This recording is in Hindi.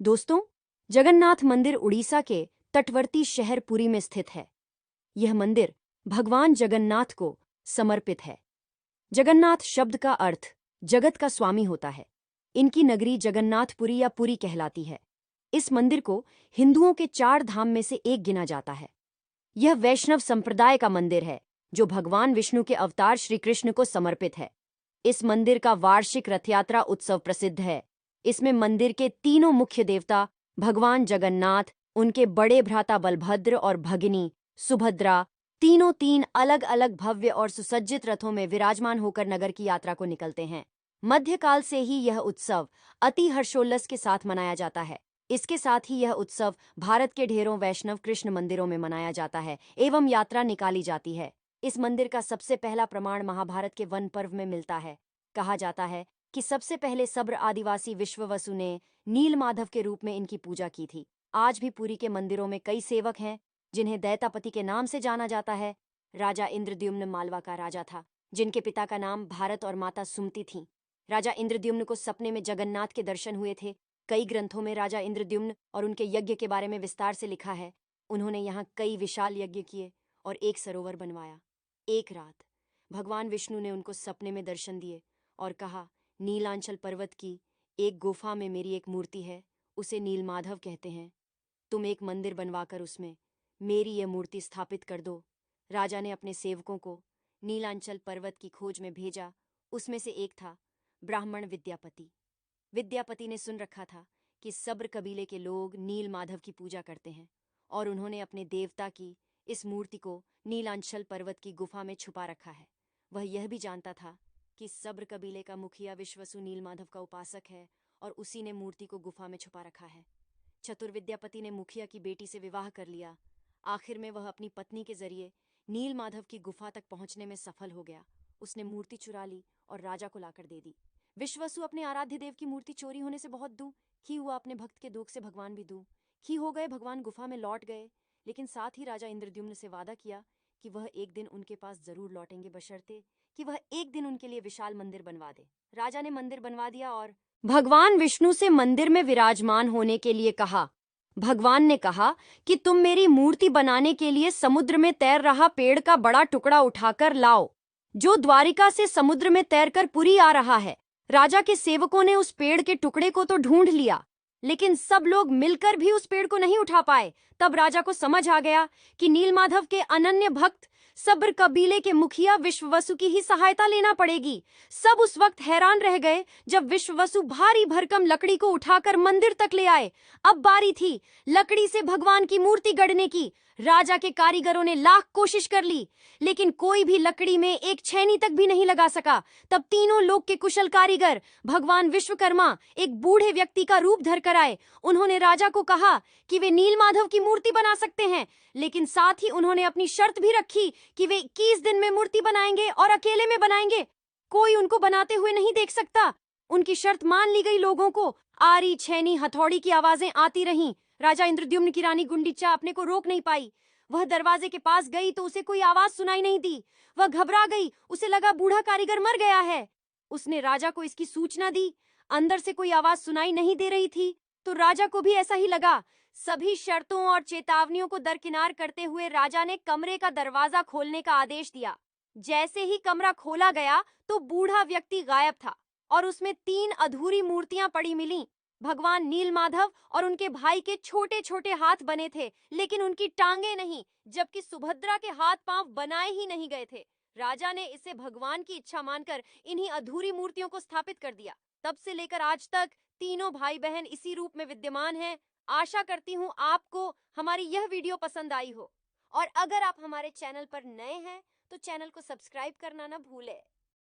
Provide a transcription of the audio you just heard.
दोस्तों, जगन्नाथ मंदिर उड़ीसा के तटवर्ती शहर पुरी में स्थित है। यह मंदिर भगवान जगन्नाथ को समर्पित है। जगन्नाथ शब्द का अर्थ जगत का स्वामी होता है। इनकी नगरी जगन्नाथपुरी या पुरी कहलाती है। इस मंदिर को हिंदुओं के 4 धाम में से एक गिना जाता है। यह वैष्णव संप्रदाय का मंदिर है जो भगवान विष्णु के अवतार श्री कृष्ण को समर्पित है। इस मंदिर का वार्षिक रथयात्रा उत्सव प्रसिद्ध है। इसमें मंदिर के तीनों मुख्य देवता भगवान जगन्नाथ, उनके बड़े भ्राता बलभद्र और भगिनी सुभद्रा तीनों 3 अलग अलग भव्य और सुसज्जित रथों में विराजमान होकर नगर की यात्रा को निकलते हैं। मध्यकाल से ही यह उत्सव अति हर्षोल्लास के साथ मनाया जाता है। इसके साथ ही यह उत्सव भारत के ढेरों वैष्णव कृष्ण मंदिरों में मनाया जाता है एवं यात्रा निकाली जाती है। इस मंदिर का सबसे पहला प्रमाण महाभारत के वन पर्व में मिलता है। कहा जाता है कि सबसे पहले सब्र आदिवासी विश्ववसु ने नीलमाधव के रूप में इनकी पूजा की थी। आज भी पुरी के मंदिरों में कई सेवक हैं जिन्हें दैतापति के नाम से जाना जाता है। राजा इंद्रद्युम्न मालवा का राजा था, जिनके पिता का नाम भारत और माता सुमति थीं। राजा इंद्रद्युम्न को सपने में जगन्नाथ के दर्शन हुए थे। कई ग्रंथों में राजा इंद्रद्युम्न और उनके यज्ञ के बारे में विस्तार से लिखा है। उन्होंने यहाँ कई विशाल यज्ञ किए और एक सरोवर बनवाया। एक रात भगवान विष्णु ने उनको सपने में दर्शन दिए और कहा, नीलांचल पर्वत की एक गुफा में मेरी एक मूर्ति है, उसे नीलमाधव कहते हैं। तुम एक मंदिर बनवाकर उसमें मेरी यह मूर्ति स्थापित कर दो। राजा ने अपने सेवकों को नीलांचल पर्वत की खोज में भेजा। उसमें से एक था ब्राह्मण विद्यापति। विद्यापति ने सुन रखा था कि सब्र कबीले के लोग नीलमाधव की पूजा करते हैं और उन्होंने अपने देवता की इस मूर्ति को नीलांचल पर्वत की गुफा में छुपा रखा है। वह यह भी जानता था कि सब्र कबीले का मुखिया विश्वसु नीलमाधव का उपासक है और उसी ने मूर्ति को गुफा में छुपा रखा है। चतुर विद्यापति ने मुखिया की बेटी से विवाह कर लिया। आखिर में वह अपनी पत्नी के जरिए नीलमाधव की गुफा तक पहुंचने में सफल हो गया। उसने मूर्ति चुरा ली और राजा को लाकर दे दी। विश्वसु अपने आराध्य देव की मूर्ति चोरी होने से बहुत दुखी हुआ। अपने भक्त के दुख से भगवान भी दुखी हो गए। भगवान गुफा में लौट गए, लेकिन साथ ही राजा इंद्रद्युम्न से वादा किया कि वह एक दिन उनके पास जरूर लौटेंगे, बशर्ते कि वह एक दिन उनके लिए विशाल मंदिर बनवा दे। राजा ने मंदिर बनवा दिया और भगवान विष्णु से मंदिर में विराजमान होने के लिए कहा। भगवान ने कहा कि तुम मेरी मूर्ति बनाने के लिए समुद्र में तैर रहा पेड़ का बड़ा टुकड़ा उठाकर लाओ, जो द्वारिका से समुद्र में तैरकर पुरी आ रहा है। राजा के सेवकों ने उस पेड़ के टुकड़े को तो ढूंढ लिया, लेकिन सब लोग मिलकर भी उस पेड़ को नहीं उठा पाए। तब राजा को समझ आ गया कि नीलमाधव के अनन्य भक्त सब्र कबीले के मुखिया विश्ववसु की ही सहायता लेना पड़ेगी। सब उस वक्त हैरान रह गए जब विश्ववसु भारी भरकम लकड़ी को उठाकर मंदिर तक ले आए। अब बारी थी लकड़ी से भगवान की मूर्ति गढ़ने की। राजा के कारीगरों ने लाख कोशिश कर ली, लेकिन कोई भी लकड़ी में एक छेनी तक भी नहीं लगा सका। तब तीनों लोक के कुशल कारीगर भगवान विश्वकर्मा एक बूढ़े व्यक्ति का रूप धर कर आए। उन्होंने राजा को कहा कि वे नीलमाधव की मूर्ति बना सकते हैं, लेकिन साथ ही उन्होंने अपनी शर्त भी रखी कि वे 21 दिन में मूर्ति बनाएंगे और अकेले में बनाएंगे। कोई उनको बनाते हुए नहीं देख सकता। उनकी शर्त मान ली गई। लोगों को आरी, छेनी, हथौड़ी की आवाजें आती रहीं। राजा इंद्रद्युम्न की रानी गुंडीचा अपने को रोक नहीं पाई। वह दरवाजे के पास गई तो उसे कोई आवाज सुनाई नहीं दी। वह घबरा गई। उसे लगा बूढ़ा कारीगर मर गया है। उसने राजा को इसकी सूचना दी। अंदर से कोई आवाज सुनाई नहीं दे रही थी, तो राजा को भी ऐसा ही लगा। सभी शर्तों और चेतावनियों को दरकिनार करते हुए राजा ने कमरे का दरवाजा खोलने का आदेश दिया। जैसे ही कमरा खोला गया तो बूढ़ा व्यक्ति गायब था और उसमें 3 अधूरी मूर्तियां पड़ी मिलीं। भगवान नीलमाधव और उनके भाई के छोटे छोटे हाथ बने थे, लेकिन उनकी टांगे नहीं, जबकि सुभद्रा के हाथ पांव बनाए ही नहीं गए थे। राजा ने इसे भगवान की इच्छा मानकर इन्हीं अधूरी मूर्तियों को स्थापित कर दिया। तब से लेकर आज तक तीनों भाई बहन इसी रूप में विद्यमान हैं। आशा करती हूँ आपको हमारी यह वीडियो पसंद आई हो, और अगर आप हमारे चैनल पर नए हैं तो चैनल को सब्सक्राइब करना न भूलें।